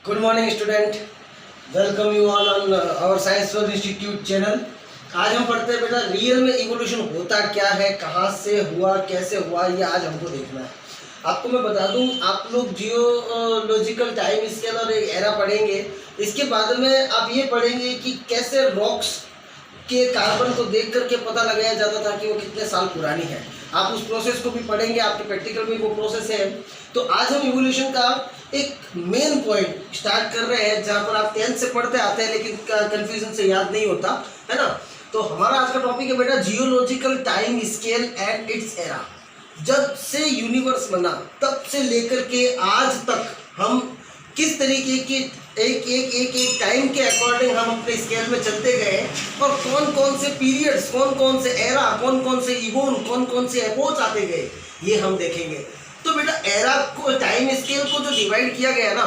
Good morning student, welcome you all on our science world institute channel. आज हम पढ़ते हैं बेटा रियल में इवोल्यूशन होता क्या है, कहाँ से हुआ, कैसे हुआ, ये आज हमको देखना है। आपको मैं बता दूं, आप लोग जियोलॉजिकल टाइम स्केल और एक एरा पढ़ेंगे। इसके बाद में आप ये पढ़ेंगे कि कैसे रॉक्स के कार्बन को देख करके पता लगाया जाता था कि वो कितने साल पुरानी है। आप उस प्रोसेस को भी पढ़ेंगे, आपके प्रैक्टिकल में वो प्रोसेस है। तो आज हम इवोल्यूशन का एक मेन पॉइंट स्टार्ट कर रहे हैं, जहाँ पर आप 10th से पढ़ते आते हैं लेकिन कंफ्यूजन से याद नहीं होता है ना। तो हमारा आज का टॉपिक है बेटा geological time scale and it's era. जब से यूनिवर्स बना तब से लेकर के आज तक हम किस तरीके की एक टाइम के अकॉर्डिंग हम अपने स्केल में चलते गए, और कौन कौन से पीरियड्स, कौन कौन से एरा, कौन कौन से इवोन, कौन कौन से एपोच आते गए, ये हम देखेंगे। तो बेटा एरा को, टाइम स्केल को जो डिवाइड किया गया ना,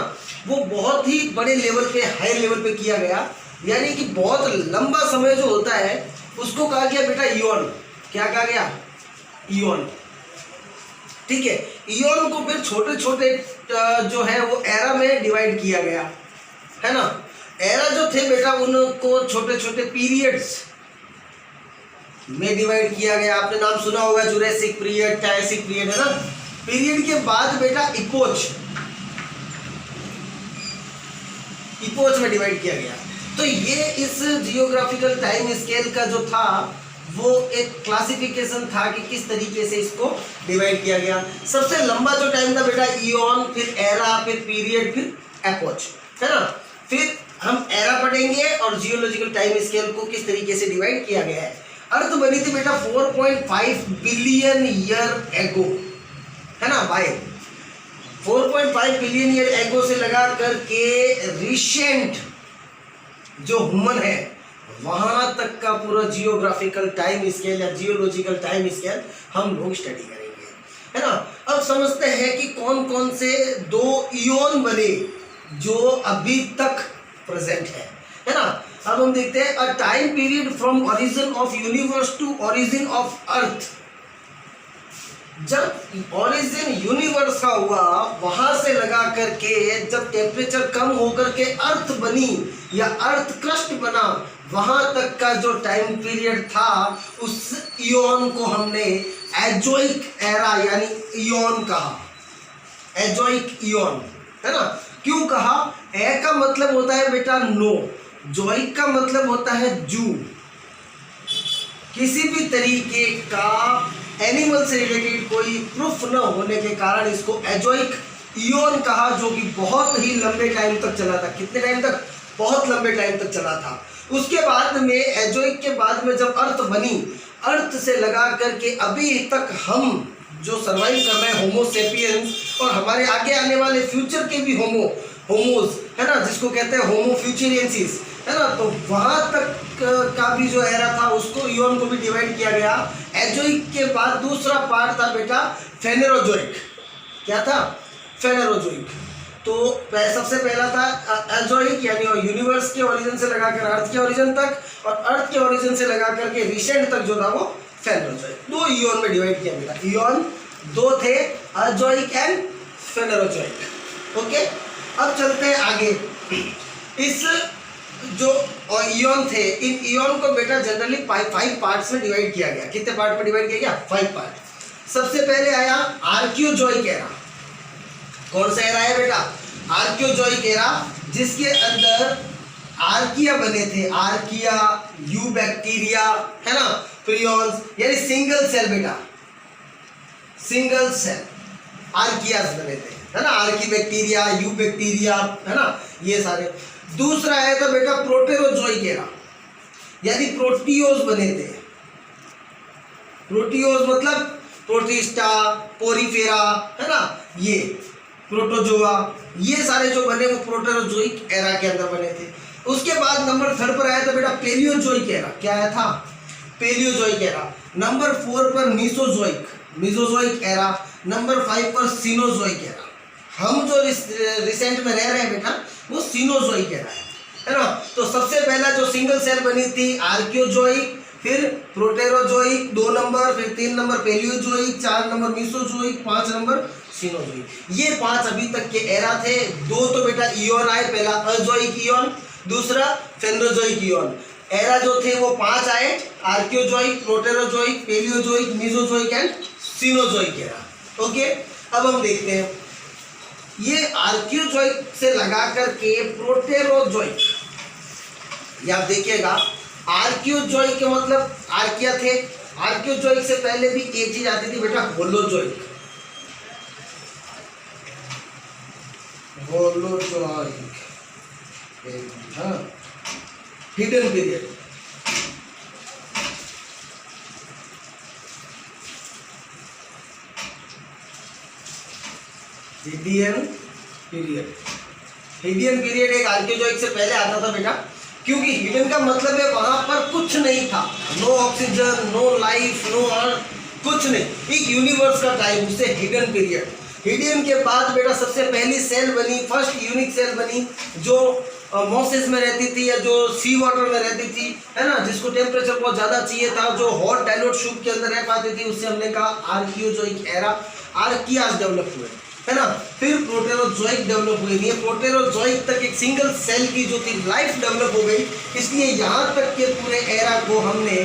वो बहुत ही बड़े लेवल पे, हाई लेवल पे किया गया। यानी कि बहुत लंबा समय जो होता है उसको कहा गया बेटा ईओन। क्या कहा गया? ईओन। ठीक है, ईओन को फिर छोटे छोटे जो है वो एरा में डिवाइड किया गया है ना। एरा जो थे बेटा उनको छोटे छोटे पीरियड्स में डिवाइड किया गया। आपने नाम सुना होगा, जुरासिक पीरियड, ट्रायसिक पीरियड, है ना। पीरियड के बाद बेटा इपोच में डिवाइड किया गया। तो ये इस जियोग्राफिकल टाइम स्केल का जो था वो एक क्लासिफिकेशन था कि किस तरीके से इसको डिवाइड किया गया। सबसे लंबा जो टाइम था बेटा ईओन, फिर एरा, फिर पीरियड, फिर एपोच, है ना। फिर हम एरा पढ़ेंगे और जियोलॉजिकल टाइम स्केल को किस तरीके से डिवाइड किया गया है। अर्थ बनी थी बेटा 4.5 बिलियन ईयर एगो, है ना भाई। 4.5 बिलियन ईयर एगो से लगा करके रिसेंट जो ह्यूमन है वहां तक का पूरा जियोग्राफिकल टाइम स्केल या जियोलॉजिकल टाइम स्केल हम लोग स्टडी करेंगे, है ना। अब समझते हैं कि कौन कौन से दो इयोन बने जो अभी तक प्रेजेंट है ना। अब हम देखते हैं a time period from origin of universe to origin of earth. जब ओरिजिन यूनिवर्स का हुआ वहां से लगा करके जब टेम्परेचर कम होकर के अर्थ बनी या अर्थ क्रस्ट बना, वहां तक का जो टाइम पीरियड था उस इयोन को हमने एजोइक एरा यानी इयोन कहा। एजोइक इयोन, है ना। क्यों कहा? ए का मतलब होता है बेटा नो, जोइक का मतलब होता है जू। किसी भी तरीके का एनिमल से रिलेटेड कोई प्रूफ न होने के कारण इसको एजोइक इयोन कहा, जो कि बहुत ही लंबे टाइम तक चला था। कितने टाइम तक? बहुत लंबे टाइम तक चला था। उसके बाद में एजोइक के बाद में जब अर्थ बनी, अर्थ से लगा करके अभी तक हम जो सर्वाइव कर रहे हैं होमो सेपियंस, और हमारे आगे आने वाले फ्यूचर के भी होमोज, है ना, जिसको कहते हैं होमो फ्यूचरियंसिस, है ना। तो वहां तक का भी जो एरा था उसको इयोन को भी डिवाइड किया गया। एजोइक के बाद दूसरा पार्ट था बेटा फेनेरोजोइक। क्या था? फेनेरोजोइक। तो सबसे पहला था एजोइक यानी यूनिवर्स के ओरिजिन से लगाकर अर्थ के ओरिजिन तक, और अर्थ के ओरिजिन से लगा करके रिसेंट तक जो था वो फेनेरोजोइक। दो इयोन में डिवाइड किया गया। इयोन दो थे, एजोइक एंड फेनेरोजोइक। ओके, अब चलते हैं आगे। इस जो इयोन थे, इन इयोन को बेटा जनरली 5 पार्ट्स में डिवाइड किया गया। कितने पार्ट में डिवाइड किया गया? 5 पार्ट। सबसे पहले आया आर्कियोजोइक एरा। कौन सा एरा है बेटा? आर्कियोजोइक एरा, जिसके अंदर आर्किया बने थे। आर्किया, यू बैक्टीरिया, है ना, प्रियॉन्स, यानी सिंगल सेल बेटा, सिंगल सेल आर्कियास बने थे, है ना। आर्की बैक्टीरिया, यू बैक्टीरिया, है ना, ये सारे। दूसरा है तो बेटा प्रोटेरोजोइक एरा, यानी प्रोटियोज बने थे। प्रोटियोज मतलब प्रोटिस्टा, पोरीफेरा, है ना, ये प्रोटोजोआ, ये सारे जो बने वो प्रोटेरोजोइक एरा के अंदर बने थे। उसके बाद नंबर 3 पर आया था बेटा पेलियोजोइक एरा। क्या आया था? Palaeozoic era. नंबर 4 पर मीसोजोइक एरा। नंबर 5 पर सीनोजोइक एरा। हम जो रिसेंट में रह रहे हैं बेटा वो सीनोजोइक एरा है ना। तो सबसे पहला जो सिंगल सेल बनी थी आर्कियोजोइक, फिर प्रोटेरोजोइक 2 नंबर, फिर 3 number Paleozoic, 4 number Mesozoic, 5 number Cenozoic. ये 5 अभी तक के एरा थे। 2 तो बेटा इयोन आए, पहला अजोइक इयोन, दूसरा फेनोजोइक इयोन। एरा जो थे वो 5 आए, Archaeozoic, Proterozoic, Paleozoic, Mesozoic and Cenozoic era. Okay, अब हम देखते हैं ये आर्कियोजोइक से लगा करके प्रोटेरोजोइक। ये आप देखिएगा, आर्कियोजोइक के मतलब आर्किया थे। आर्कियोजोइक से पहले भी एक चीज आती थी बेटा, होलोजोइक। होलोजोइक, हाँ, hidden period. Hidden period. Hidden period एक आर्कियोजोइक से पहले आता था बेटा, क्योंकि हिडन का मतलब है वहां पर कुछ नहीं था, no oxygen, no life, no earth, कुछ नहीं, एक यूनिवर्स का टाइम, उसे हिडन पीरियड। हिडियन के बाद बेटा सबसे पहली सेल बनी, फर्स्ट यूनिक सेल बनी, जो मॉसेस में रहती थी या जो सी वाटर में रहती थी, है ना, जिसको टेम्परेचर बहुत ज्यादा चाहिए था, जो हॉट डाइल्यूट शुप के अंदर रह पाती थी, उससे हमने कहा आर्कियोजोइक एरा। आर्कियाज डेवलप हुए, है ना, फिर प्रोटेरोजोइक डेवलप हुई। ये प्रोटेरोजोइक तक एक सिंगल सेल की जो थी लाइफ डेवलप हो गई। इसलिए यहाँ तक के पूरे एरा को हमने,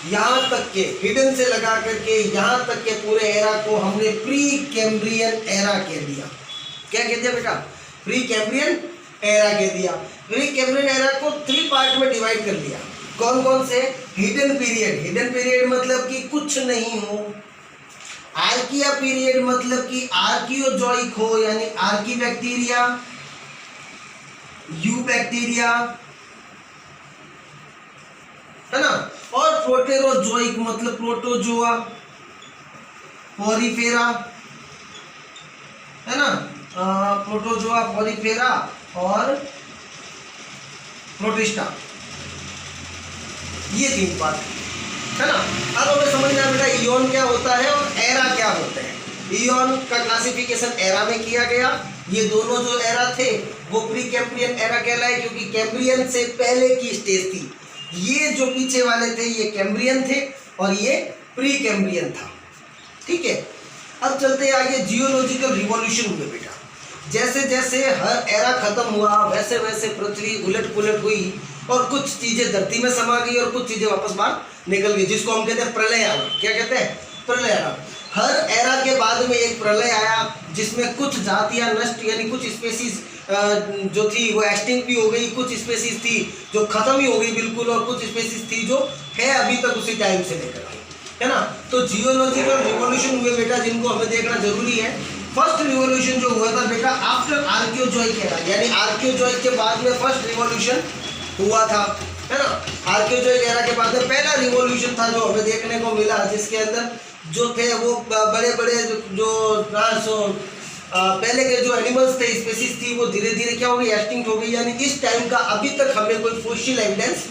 यहाँ तक के हिडन से लगा करके यहाँ तक के पूरे एरा को हमने प्री कैम्ब्रियन एरा कह दिया। क्या कह दिया बेटा? प्री कैम्ब्रियन एरा कह दिया। प्री कैम्ब्रियन एरा को 3 पार्ट में डिवाइड कर दिया। कौन कौन से? Hidden period. हिडन पीरियड मतलब कि कुछ नहीं हो। आर्किया पीरियड मतलब कि आर्कियोजोइक हो, यानी आर्की बैक्टीरिया, यू बैक्टीरिया, है ना, और प्रोटेरोजोइक मतलब प्रोटोजोआ, पोरीफेरा, है ना, प्रोटोजोआ, पोरीफेरा और प्रोटिस्टा। ये 3 पार्ट, है ना। अब हमें समझना है बेटा इयोन क्या होता है और एरा क्या होते हैं। इयोन का क्लासिफिकेशन एरा में किया गया। ये दोनों जो एरा थे वो प्री कैम्ब्रियन एरा कहलाए, क्योंकि कैम्ब्रियन से पहले की स्टेज थी। ये जो पीछे वाले थे ये कैम्ब्रियन थे और ये प्री कैम्ब्रियन था। ठीक है, अब चलते आगे। जियोलॉजिकल रिवॉल्यूशन हुए बेटा। जैसे जैसे हर एरा खत्म हुआ वैसे वैसे पृथ्वी उलट पुलट हुई और कुछ चीजें धरती में समा गई और कुछ चीजें वापस बाहर निकल गई, जिसको हम कहते हैं प्रलय आना। क्या कहते हैं? प्रलय आना। हर एरा के बाद में एक प्रलय आया जिसमें कुछ जातियां नष्ट, यानी कुछ स्पेसीज जो थी वो एक्सटिंक्ट भी हो गई, कुछ स्पेसीज थी जो खत्म ही हो गई बिल्कुल, और कुछ स्पेसीज थी जो है अभी तक उसी टाइम से लेकर के, है ना। तो जियोलॉजिकल रिवॉल्यूशन हुए बेटा, जिनको हमें देखना जरूरी है। फर्स्ट रिवॉल्यूशन जो हुआ था बेटा आफ्टर आर्कियोजोइक एरा, यानी आर्कियोजोइक के बाद में फर्स्ट रिवॉल्यूशन हुआ था, है ना। आर्कियोजोइक एरा के बाद में पहला रिवॉल्यूशन था जो हमें देखने को मिला, जिसके अंदर जो थे वो बड़े बड़े जो पहले के जो एनिमल्स थे, स्पीसीज थी, वो धीरे धीरे क्या हो गई? एक्सटिंक्ट हो गई। यानी इस टाइम का अभी तक हमें कोई फॉसिल एविडेंस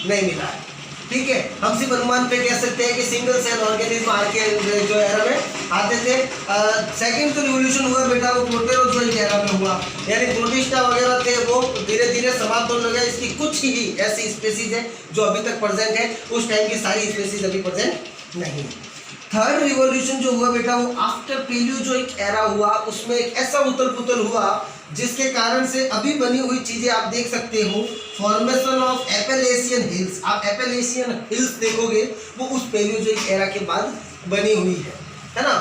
नहीं मिला है। ठीक है, हम सिर्फ अनुमान पे कह सकते हैं कि सिंगल सेल ऑर्गेनिज्म आर्के जो एरा में आते थे। सेकंड जो रिवॉल्यूशन हुआ बेटा वो प्रोटेरोजोइक एरा में हुआ, यानी प्रोटिस्टा वगैरह थे वो धीरे धीरे समाप्त होने लगे। इसकी कुछ ही ऐसी स्पीसीज है जो अभी तक प्रेजेंट है, उस टाइम की सारी स्पीसीज अभी प्रेजेंट नहीं। थर्ड रिवॉल्यूशन जो हुआ बेटा वो आफ्टर पेलियोजोइक एरा हुआ। उसमें एक ऐसा उथल पुथल हुआ जिसके कारण से अभी बनी हुई चीजें आप देख सकते हो। फॉर्मेशन ऑफ एपेलेशियन हिल्स, आप एपेलेशियन हिल्स देखोगे वो उस पेलियोजोइक एरा के बाद बनी हुई है ना।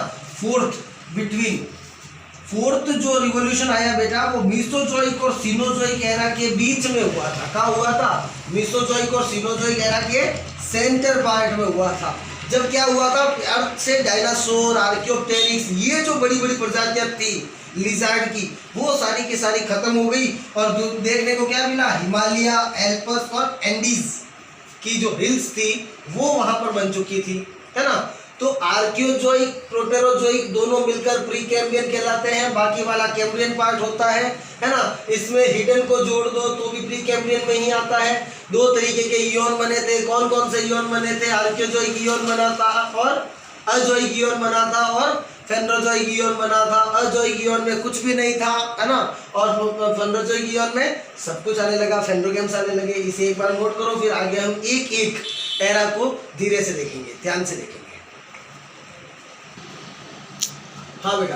फोर्थ जो रिवॉल्यूशन आया बेटा वो मीसोजोइक और सिनोजोइक एरा के बीच में हुआ था। कहाँ हुआ था? मीसोजोइक और सिनोजोइक एरा के सेंटर पार्ट में हुआ था। जब क्या हुआ था, अर्थ से डायनासोर, आर्कियोप्टेरिक्स, ये जो बड़ी बड़ी प्रजातियां थी लिजार्ड की, वो सारी की सारी खत्म हो गई और देखने को क्या मिला? हिमालय, एल्पस और एंडीज की जो हिल्स थी वो वहां पर बन चुकी थी, है ना। तो आर्कियोजोइक, प्रोटेरोजोइक दोनों मिलकर प्री कैम्ब्रियन कहलाते हैं। बाकी वाला कैम्ब्रियन पार्ट होता है ना। इसमें हिडन को जोड़ दो तो भी प्री कैम्ब्रियन में ही आता है। 2 तरीके के इयोन बने थे। कौन कौन से इयोन बने थे? आर्कियोजोइक इयोन बना था और अजोइक इयोन बना था और फेनोजोइक इयोन बना था। अजोइक इयोन में कुछ भी नहीं था, है ना, और फेनोजोइक इयोन में सब कुछ आने लगा, फेनोगेम्स आने लगे। इसे एक बार नोट करो, फिर आगे हम एक एक एरा को धीरे से देखेंगे, ध्यान से देखेंगे। हाँ बेटा,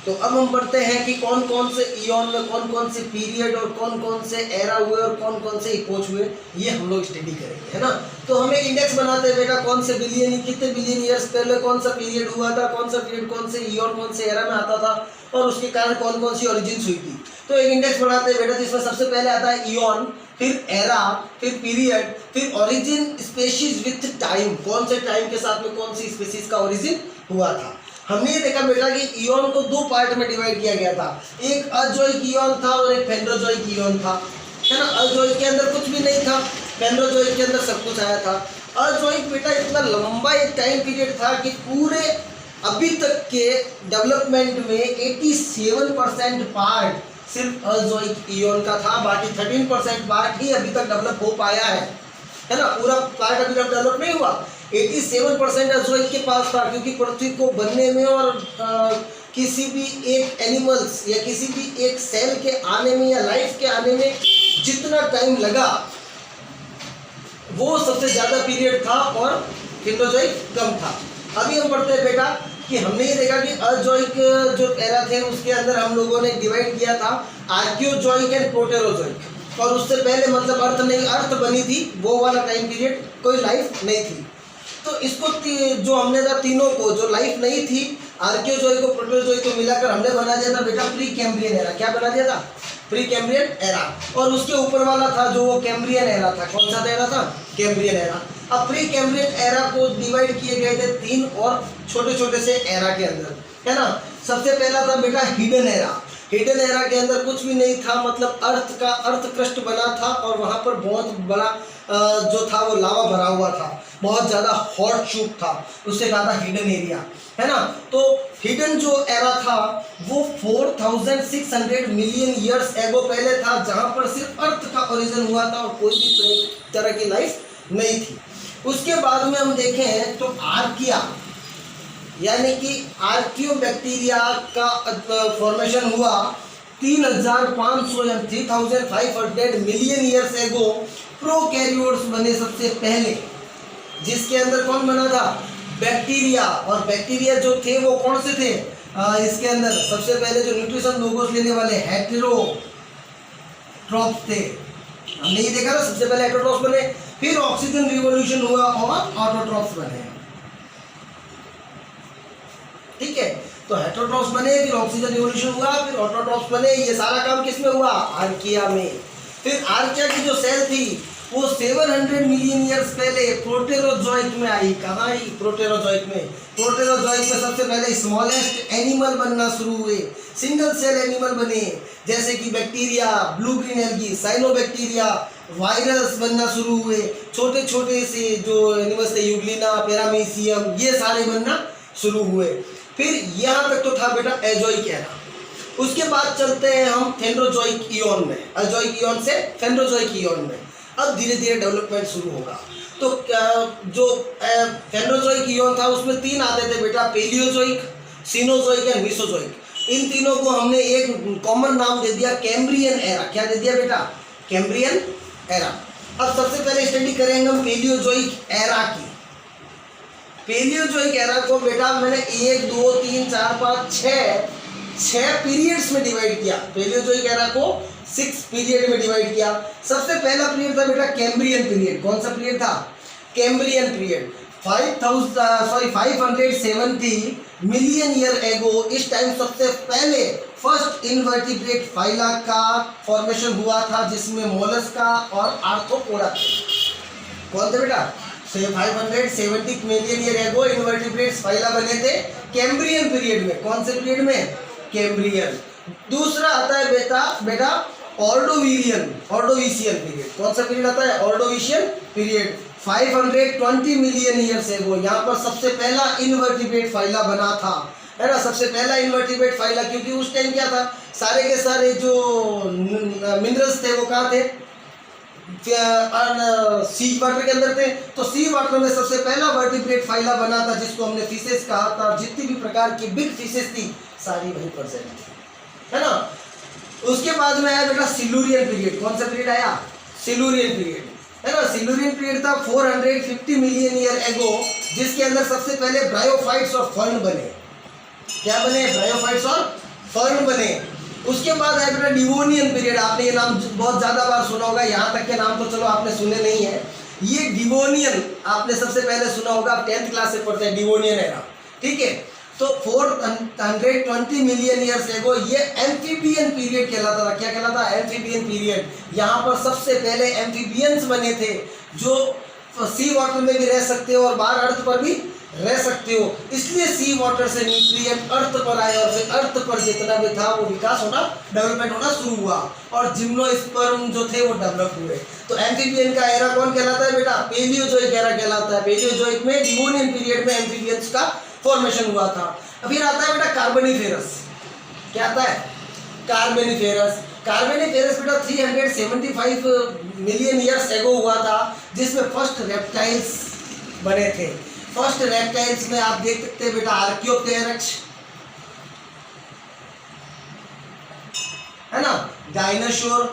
तो अब हम पढ़ते हैं कि कौन कौन से इयॉन में कौन कौन से पीरियड और कौन कौन से एरा हुए और कौन कौन से इपोच हुए, ये हम लोग स्टडी करेंगे, है ना। तो हमें इंडेक्स बनाते हैं बेटा, कौन से बिलियन कितने बिलियन ईयर्स पहले कौन सा पीरियड हुआ था, कौन सा पीरियड कौन से इयॉन कौन से एरा में आता था और उसके कारण कौन कौन सी ओरिजिन्स हुई थी। तो एक इंडेक्स बनाते हैं बेटा, जिसमें सबसे पहले आता है इयॉन, फिर एरा, फिर पीरियड, फिर ओरिजिन स्पेशीज विथ टाइम, कौन से टाइम के साथ में कौन सी स्पेशीज का ओरिजिन हुआ था। हमने ये देखा बेटा कि इयॉन को दो पार्ट में डिवाइड किया गया था, एक अजोइक इयॉन था और एक फेनोजोइक इयॉन था, है ना। अजोइक के अंदर कुछ भी नहीं था, फेनोजोइक के अंदर सब कुछ आया था। अजोइक बेटा इतना लंबा एक टाइम पीरियड था कि पूरे अभी तक के डेवलपमेंट में 87% पार्ट सिर्फ अजोइक इयॉन का था, बाकी 13% पार्ट ही अभी तक डेवलप हो पाया है ना। पूरा पार्ट अभी तक डेवलप नहीं हुआ। 87% अजोइक के पास था, क्योंकि पृथ्वी को बनने में और किसी भी एक एनिमल्स या किसी भी एक सेल के आने में या लाइफ के आने में जितना टाइम लगा वो सबसे ज़्यादा पीरियड था और फेनोजोइक कम था। अभी हम पढ़ते हैं बेटा कि हमने ये देखा कि अजोइक जो एरा थे उसके अंदर हम लोगों ने डिवाइड किया था आर्कियोजोइक एंड प्रोटेरोजोइक, और उससे पहले मतलब अर्थ बनी थी वो वाला टाइम पीरियड, कोई लाइफ नहीं थी। तो इसको जो हमने था तीनों को, जो लाइफ नहीं थी आर्कियोजोइक को प्रोटेरोजोइक को मिलाकर हमने बना दिया था बेटा प्री कैम्ब्रियन एरा। क्या बना दिया था? Pre Cambrian era. और उसके ऊपर वाला था जो वो कैम्ब्रियन एरा था। कौन सा एरा था? Cambrian era. अब प्री कैम्ब्रियन एरा को डिवाइड किए गए थे तीन और छोटे छोटे से एरा के अंदर, है ना। सबसे पहला था बेटा हिडन एरा। हिडन एरा के अंदर कुछ भी नहीं था, मतलब अर्थ क्रस्ट बना था और वहाँ पर बहुत बड़ा जो था वो लावा भरा हुआ था, बहुत ज़्यादा हॉट शूट था, उससे कहा था हिडन एरिया, है ना। तो हिडन जो एरा था वो 4600 मिलियन ईयर्स एगो पहले था, जहाँ पर सिर्फ अर्थ का ओरिजिन हुआ था और कोई भी तरह की लाइफ नहीं थी। उसके बाद में हम देखें तो आर्किया यानी कि आर्कियो बैक्टीरिया का फॉर्मेशन हुआ 3500 या 3500 मिलियन ईयर्स एगो। प्रोकैरियोट्स बने सबसे पहले, जिसके अंदर कौन बना था? बैक्टीरिया। और बैक्टीरिया जो थे वो कौन से थे? इसके अंदर सबसे पहले जो न्यूट्रिशन लोगोस लेने वाले हेटेरोट्रॉप्स थे। हमने ये देखा ना, सबसे पहले हेटेरोट्रॉप्स बने, फिर ऑक्सीजन रिवोल्यूशन हुआ और ऑटोट्रॉप्स बने। ठीक है, तो हेटेरोट्रॉप्स बने, फिर ऑक्सीजन रिवोल्यूशन हुआ, फिर ऑटोट्रॉप्स बने। ये सारा काम किसमें हुआ? आर्किया में। फिर आर्किया की जो सेल थी वो 700 मिलियन ईयर्स पहले प्रोटेरोजोइक में आई। कहाँ आई? प्रोटेरोजोइक में। प्रोटेरोजोइक में सबसे पहले स्मॉलेस्ट एनिमल बनना शुरू हुए, सिंगल सेल एनिमल बने, जैसे कि bacteria, blue green algae, cyanobacteria, virus बनना शुरू हुए। छोटे छोटे से जो एनिमल्स थे, यूग्लिना, पैरामीशियम, ये सारे बनना शुरू हुए। फिर यहाँ तक तो था बेटा एजोइक एरा। उसके बाद चलते हैं हम फेनोजोइक इयॉन में, अजोइक इयॉन से फेनोजोइक इयॉन में। अब धीरे धीरे डेवलपमेंट शुरू होगा। तो जो फेनोजोइक इयॉन था उसमें तीन आते थे बेटा, पेलियोजोइक, सीनोजोइक एंड मीसोजोइक। इन तीनों को हमने एक कॉमन नाम दे दिया कैम्ब्रियन एरा। क्या दे दिया बेटा? Cambrian era. अब सबसे पहले स्टडी करेंगे हम पेलियोजोइक एरा की। पेलियोजोइक एरा को बेटा मैंने 1 2 3 4 5 6 पीरियड्स में डिवाइड किया। पेलियोजोइक एरा को 6 पीरियड में डिवाइड किया। सबसे पहला पीरियड था बेटा कैम्ब्रियन पीरियड। कौन सा पीरियड था? Cambrian period. 570 million year ago, इस टाइम सबसे पहले फर्स्ट इनवर्टिब्रेट फाइला का फॉर्मेशन हुआ था, जिसमें मोलस्का और आर्थ्रोपोडा थे। कौन थे बेटा? 570 million year ago invertebrates phyla बने थे कैम्ब्रियन पीरियड में। कौन से पीरियड में? कैम्ब्रियन। दूसरा आता है बेटा ऑर्डोविशियन पीरियड। कौन सा पीरियड आता है? Ordovician period. 520 million years ago यहाँ पर सबसे पहला इनवर्टिब्रेट फाइला बना था, है ना। सबसे पहला इनवर्टिब्रेट फाइला, क्योंकि उस टाइम क्या था, सारे के सारे जो मिनरल्स थे वो कहाँ थे? सी वाटर के अंदर थे। तो सी वाटर में सबसे पहला वर्टिब्रेट फाइला बना था, जिसको हमने फिशेस कहा था। जितनी भी प्रकार की बिग फिशेस थी सारी वहीं प्रेजेंट थी, है ना। उसके बाद में आया बेटा सिल्यूरियन पीरियड। कौन सा पीरियड आया? सिल्यूरियन पीरियड, है ना। सिल्यूरियन पीरियड था 450 मिलियन ईयर एगो, जिसके अंदर सबसे पहले ब्रायोफाइट्स और फर्न बने। क्या बने, ब्रायोफाइट्स और फर्न बने। उसके बाद है बेटा डिवोनियन पीरियड, आपने ये नाम बहुत ज़्यादा बार सुना होगा, यहाँ तक के नाम तो चलो आपने सुने नहीं है। ये डिवोनियन आपने सबसे पहले सुना होगा, आप 10th क्लास से पढ़ते हैं, डिवोनियन एरा, ठीक है। तो 420 मिलियन ईयर्स एगो ये एम्फीबियन पीरियड कहलाता था। क्या कहलाता, एम्फीबियन पीरियड। यहाँ पर सबसे पहले एम्फीबियंस बने थे जो सी वाटर में भी रह सकते हो और बाहर अर्थ पर भी रह सकते हो, इसलिए सी वाटर से न्यूट्रिएंट अर्थ पर आए और फिर अर्थ पर जितना भी था वो विकास होना, डेवलपमेंट होना शुरू हुआ और जिम्नोस्पर्म जो थे वो डेवलप हुए। तो एम्फीबियन का एरा कौन कहलाता है बेटा, पेलियोजोइक एरा कहलाता है। पेलियोजोइक में डिवोनियन पीरियड में एम्फीबियंस का फॉर्मेशन हुआ था। फिर आता है बेटा कार्बोनिफेरस। क्या आता है, कार्बोनिफेरस। कार्बोनिफेरस बेटा 375 मिलियन ईयर्स एगो हुआ था, जिसमें फर्स्ट रेप्टाइल्स बने थे। फर्स्ट रेप्टाइल्स में आप देख सकते हैं बेटा आर्कियोप्टेरिक्स, है ना, डायनासोर,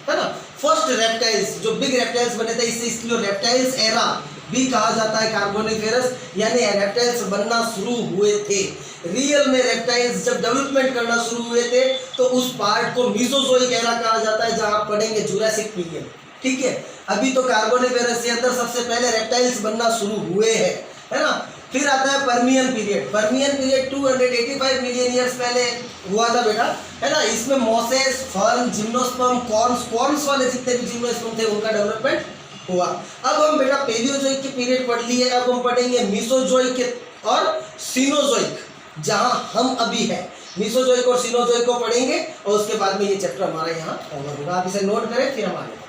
है ना। फर्स्ट रेप्टाइल्स जो बिग रेप्टाइल्स बने थे, इसलिए रेप्टाइल्स एरा भी कहा जाता है कार्बोनिफेरस, यानी रेप्टाइल्स बनना शुरू हुए थे। रियल में रेप्टाइल्स जब डेवलपमेंट करना शुरू हुए थे तो उस पार्ट को मीसोजोइक एरा कहा जाता है, जहां आप पढ़ेंगे जुरासिक पीरियड, ठीक है। अभी तो कार्बोनिफेरस के अंदर सबसे पहले रेप्टाइल्स बनना शुरू हुए हैं, है ना। फिर आता है Permian period. Permian period 285 million years पहले हुआ था बेटा, है ना। इसमें मॉसेस, फर्न, जिम्नोस्पर्म, कॉर्न्स वाले जितने भी जिम्नोस्पर्म थे उनका डेवलपमेंट हुआ। अब हम बेटा पेलियोजोइक के पीरियड पढ़ लिए, अब हम पढ़ेंगे मीसोजोइक और सीनोजोइक, जहां हम अभी हैं। मीसोजोइक और सीनोजोइक को पढ़ेंगे और उसके बाद में ये चैप्टर हमारा यहाँ कवर होगा। आप इसे नोट करें, फिर हम आगे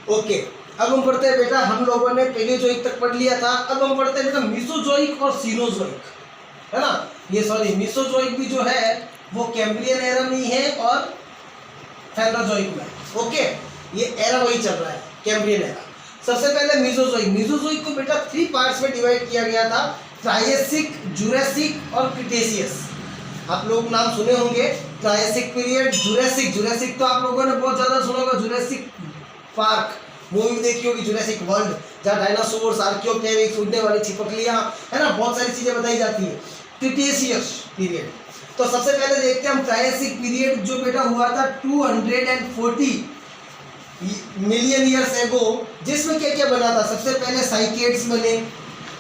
ओके। अब हम पढ़ते हैं बेटा, हम लोगों ने पेलियोजोइक तक पढ़ लिया था, अब हम पढ़ते हैं बेटा मीसोजोइक और सीनोजोइक, है ना। ये सॉरी मीसोजोइक भी जो है वो कैम्ब्रियन एरा में ही है और फेनोजोइक में, ओके। ये एरा वही चल रहा है, कैम्ब्रियन एरा। सबसे पहले मीसोजोइक। मीसोजोइक को बेटा 3 पार्ट्स में डिवाइड किया गया था, ट्रायसिक, जुरासिक और क्रिटेशियस। आप लोग नाम सुने होंगे, ट्रायसिक पीरियड, जुरासिक। जुरासिक तो आप लोगों ने बहुत ज़्यादा सुना होगा, जुरासिक पार्क मूवी देखी होगी, जुरासिक वर्ल्ड, जहाँ डायनासोर्स, आर्कियोप्टेरिक्स, उड़ने वाली छिपकलियाँ, है ना, बहुत सारी चीज़ें बताई जाती है। क्रिटेशियस पीरियड, तो सबसे पहले देखते हैं हम ट्रायसिक पीरियड, जो बेटा हुआ था 240 मिलियन ईयर्स एगो। जिसमें क्या क्या बना था, सबसे पहले साइकेड्स बने,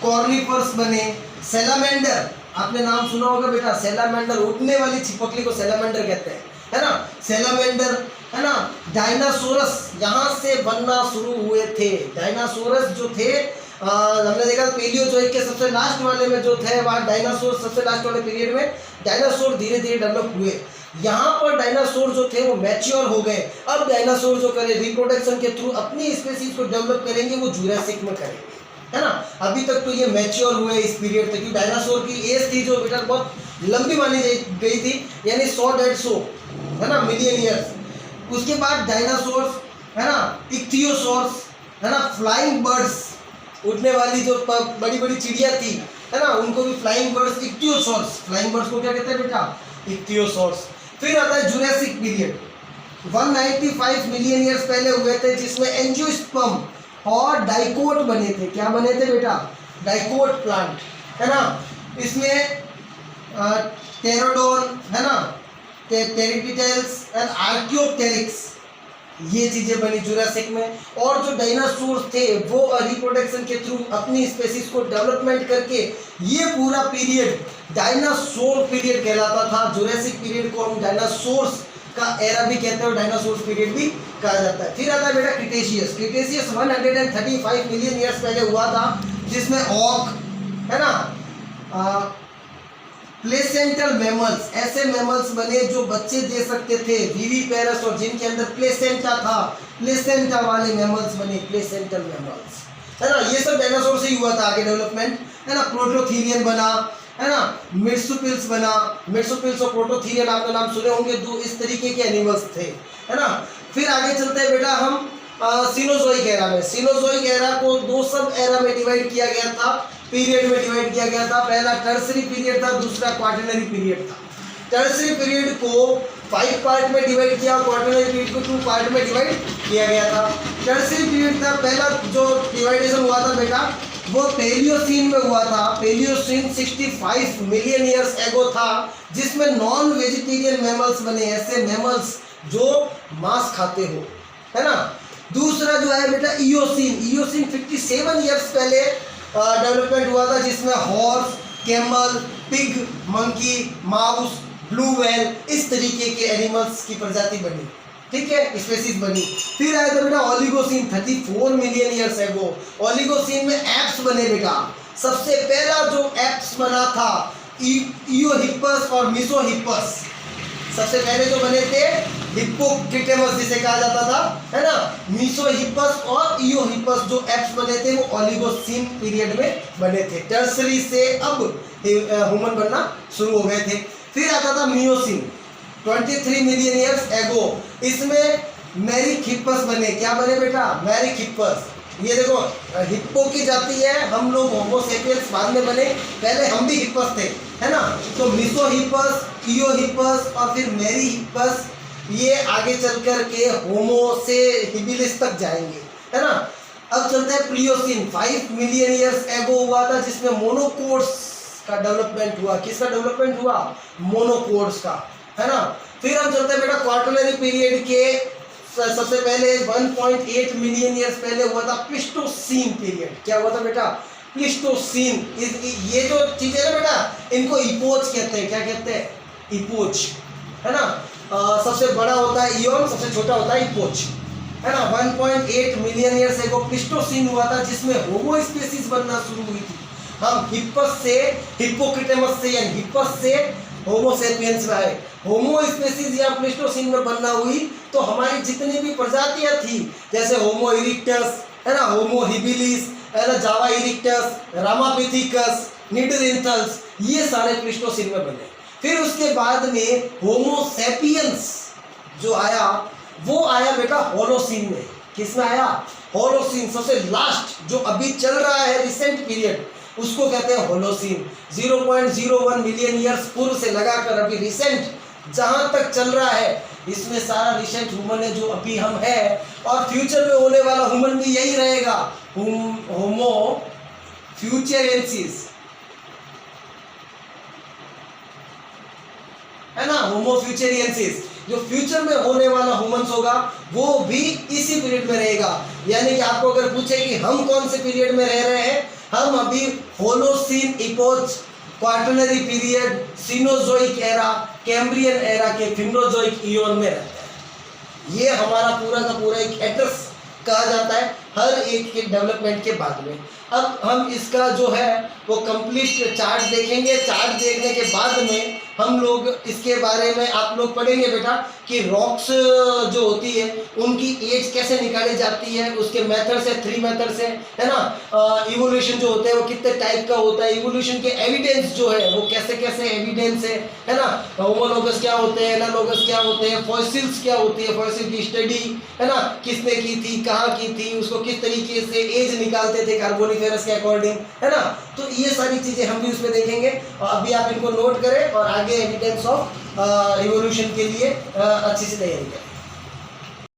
कॉर्निफर्स बने, सैलामेंडर, आपने नाम सुना होगा बेटा, सैलामेंडर, उड़ने वाली छिपकली को सैलामेंडर कहते हैं, है ना, सैलामेंडर, है ना। डायनासोरस यहाँ से बनना शुरू हुए थे। डायनासोरस जो थे, हमने देखा पेलियोजोइक के सबसे लास्ट वाले में जो थे, वहाँ डायनासोर सबसे लास्ट वाले पीरियड में डायनासोर धीरे धीरे डेवलप हुए। यहाँ पर डायनासोर जो थे वो मैच्योर हो गए। अब डायनासोर जो करे रिप्रोडक्शन के थ्रू अपनी स्पीसीज को डेवलप करेंगे, वो जुरासिक में करेंगे, है ना। अभी तक तो ये मैच्योर हुए इस पीरियड तक, क्योंकि डायनासोर की एज थी जो बेटा बहुत लंबी मानी गई थी, यानी 100-150, है ना, मिलियन ईयर्स। उसके बाद डायनासोर्स, है ना, इक्थियोसॉर्स, है ना, फ्लाइंग बर्ड्स, उड़ने वाली जो बड़ी बड़ी चिड़िया थी, है ना, उनको भी फ्लाइंग बर्ड्स, इक्थियोसॉर्स। फ्लाइंग बर्ड्स को क्या कहते हैं बेटा, इक्थियोसॉर्स। फिर आता है जुरासिक पीरियड, 195 मिलियन ईयर्स पहले हुए थे, जिसमें एंजियोस्पर्म और डाइकोट बने थे। क्या बने थे बेटा, डाइकोट प्लांट, है ना। इसमें टेरोडोन, है ना, टेरिटिटेल्स एंड आर्कियोप्टेरिक्स, ये चीजें बनी जुरासिक में। और जो डायनासोर्स थे वो रिप्रोडक्शन के थ्रू अपनी स्पेसीज को डेवलपमेंट करके, ये पूरा पीरियड डायनासोर पीरियड कहलाता था। जुरासिक पीरियड को हम डायनासोर्स का एरा भी कहते हैं और डायनासोर्स पीरियड भी कहा जाता है। फिर आता है बेटा क्रिटेशियस। क्रिटेशियस 135 मिलियन ईयर्स पहले हुआ था, जिसमें ऑक, है ना, प्लेसेंटल मैमल्स, ऐसे मैमल्स बने जो बच्चे दे सकते थे, विविपेरस, और जिनके अंदर प्लेसेंटा था, प्लेसेंटा वाले मैमल्स बने, प्लेसेंटल मैमल्स, है ना। ये सब डायनासोर से ही हुआ था आगे डेवलपमेंट, है ना। प्रोटोथीरियन बना, है ना, मिर्सुपिल्स बना। मिर्सुपिल्स और प्रोटोथीरियन आपने नाम सुने होंगे, दो इस तरीके के एनिमल्स थे, है ना। फिर आगे चलते हैं बेटा हम सीनोजोइक एरा में। सीनोजोइक एरा को 2 सब एरा में डिवाइड किया गया था, पीरियड में डिवाइड किया गया था। पहला टर्सरी पीरियड था, दूसरा क्वार्टरनरी पीरियड था। टर्सरी पीरियड को 5 पार्ट में डिवाइड किया, क्वार्टरनरी पीरियड को 2 पार्ट में डिवाइड किया गया था। टर्सरी पीरियड था, पहला जो डिवाइडेशन हुआ था बेटा वो पेलियोसीन में हुआ था। पेलियोसीन 65 मिलियन ईयर्स एगो था, जिसमें नॉन वेजिटेरियन मैमल्स बने, ऐसे मैमल्स जो मांस खाते हो, है ना। दूसरा जो है बेटा इयोसीन। इयोसीन 57 ईयर्स पहले डेवलपमेंट हुआ था, जिसमें horse, camel, pig, monkey, mouse, blue whale, इस तरीके के एनिमल्स की प्रजाति बनी, ठीक है, स्पेसीज बनी। फिर आया था बेटा Oligocene 34 million years ago. Oligocene में एप्स बने बेटा। सबसे पहला जो एप्स बना था इयोहिप्पस और मिसोहिप्पस। सबसे पहले जो बने थे हिप्पोक्रेटस जिसे कहा जाता था, है ना। मिसोहिप्पस और इयोहिप्पस जो एप्स बने थे वो ओलिगोसीन पीरियड में बने थे। टर्सरी से अब ह्यूमन बनना शुरू हो गए थे। फिर आता था मियोसीन 23 मिलियन ईयर्स एगो। इसमें मैरिकहिप्पस बने। क्या बने बेटा? मैरिकहिप्पस। ये देखो हिप्पो की जाति है, हम लोग होमो सेपियंस बाद में बने, पहले हम भी हिप्पस थे, है ना। तो मिसोहिप्पस, इयोहिप्पस और फिर मैरिकहिप्पस, ये आगे चल कर के होमो से हिबिलिस तक जाएंगे, है ना। अब चलता है प्लियोसीन 5 मिलियन ईयर्स एगो हुआ था, जिसमें मोनोकोड्स का डेवलपमेंट हुआ। किसका डेवलपमेंट हुआ? मोनोकोड्स का, है ना। फिर हम चलते हैं बेटा क्वार्टरनरी पीरियड के सबसे पहले 1.8 मिलियन ईयर्स पहले हुआ था प्लीस्टोसीन पीरियड। क्या हुआ था बेटा? प्लीस्टोसीन। ये जो चीजें है ना बेटा, इनको इपोज कहते हैं। क्या कहते हैं? इपोज, है ना। सबसे बड़ा होता है इयोन, सबसे छोटा होता है इपोज, है ना। 1.8 मिलियन ईयर्स एगो प्लीस्टोसीन हुआ था, जिसमें होमो स्पीसीज बनना शुरू हुई थी। हम हिप्पस से, हिप्पोक्रेटस से यानी हिप्पस से होमो सेपियंस में आए। होमो स्पीसीज या प्लीस्टोसीन में बनना हुई तो हमारी जितनी भी प्रजातियां थी, जैसे होमो इरिक्टस, है ना, होमो हिबिलिस, है ना, जावा इरिक्टस, रामापिथिकस, निडरिंथल्स, ये सारे प्लीस्टोसीन में बने। फिर उसके बाद में होमो सेपियंस जो आया वो आया बेटा होलोसीन में। किसमें आया? होलोसीन। सबसे लास्ट जो अभी चल रहा है रिसेंट पीरियड, उसको कहते हैं होलोसीन। 0.01 मिलियन ईयर्स पूर्व से लगाकर अभी रिसेंट जहां तक चल रहा है, इसमें सारा रिसेंट ह्यूमन है जो अभी हम है, और फ्यूचर में होने वाला ह्यूमन भी यही रहेगा, होमो फ्यूचरेंसिस, है ना, होमो फ्यूचरियंसिस। जो फ्यूचर में होने वाला ह्यूमंस होगा वो भी इसी पीरियड में रहेगा। यानी कि आपको अगर पूछे कि हम कौन से पीरियड में रह रहे हैं, हम अभी Holocene, epoch, Quaternary period, Cenozoic era, Cambrian era के फिनोजोइक इयोन में रहते हैं। ये हमारा पूरा का पूरा एक एड्रेस कहा जाता है हर एक के डेवलपमेंट के बाद में। अब हम इसका जो है वो कंप्लीट चार्ट देखेंगे। चार्ट देखने के बाद में हम लोग इसके बारे में आप लोग पढ़ेंगे बेटा कि रॉक्स जो होती है उनकी एज कैसे निकाली जाती है, उसके मेथड से, 3 मेथड से, है ना। इवोल्यूशन जो होते हैं वो कितने टाइप का होता है, इवोल्यूशन के एविडेंस जो है वो कैसे कैसे एविडेंस है ना। होमोलोगस क्या होते हैं, एनालोगस क्या होते हैं, फॉसिल्स क्या होती है, फॉसिल की स्टडी, है ना, किसने की थी, कहाँ की थी, उसको किस तरीके से एज निकालते थे कार्बोनिफेरस के अकॉर्डिंग, है ना। तो ये सारी चीज़ें हम भी उसमें देखेंगे, और अभी आप इनको नोट करें और आगे एविडेंस ऑफ इवोल्यूशन के लिए अच्छी से तैयारी करें।